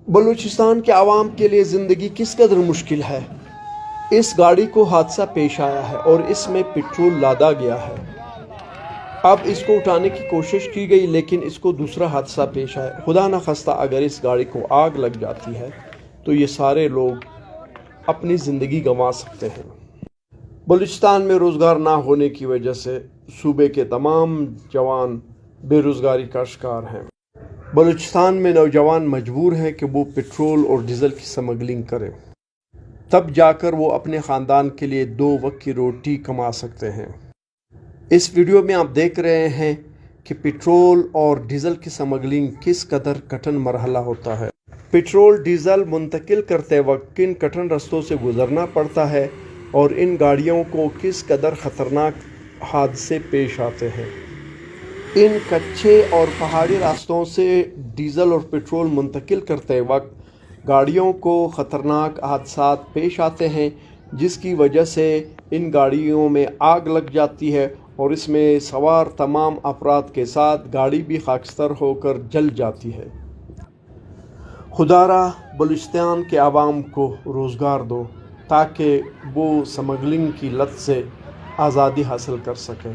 بلوچستان کے عوام کے لیے زندگی کس قدر مشکل ہے۔ اس گاڑی کو حادثہ پیش آیا ہے اور اس میں پٹرول لادا گیا ہے۔ اب اس کو اٹھانے کی کوشش کی گئی لیکن اس کو دوسرا حادثہ پیش آیا۔ خدا نخواستہ اگر اس گاڑی کو آگ لگ جاتی ہے تو یہ سارے لوگ اپنی زندگی گنوا سکتے ہیں۔ بلوچستان میں روزگار نہ ہونے کی وجہ سے صوبے کے تمام جوان بے روزگاری کا شکار ہیں۔ بلوچستان میں نوجوان مجبور ہیں کہ وہ پٹرول اور ڈیزل کی سمگلنگ کریں، تب جا کر وہ اپنے خاندان کے لیے 2 وقت کی روٹی کما سکتے ہیں۔ اس ویڈیو میں آپ دیکھ رہے ہیں کہ پٹرول اور ڈیزل کی سمگلنگ کس قدر کٹھن مرحلہ ہوتا ہے۔ پٹرول ڈیزل منتقل کرتے وقت کن کٹھن رستوں سے گزرنا پڑتا ہے اور ان گاڑیوں کو کس قدر خطرناک حادثے پیش آتے ہیں۔ ان کچے اور پہاڑی راستوں سے ڈیزل اور پٹرول منتقل کرتے وقت گاڑیوں کو خطرناک حادثات پیش آتے ہیں، جس کی وجہ سے ان گاڑیوں میں آگ لگ جاتی ہے اور اس میں سوار تمام افراد کے ساتھ گاڑی بھی خاکستر ہو کر جل جاتی ہے۔ خدارا بلوچستان کے عوام کو روزگار دو تاکہ وہ سمگلنگ کی لت سے آزادی حاصل کر سکیں۔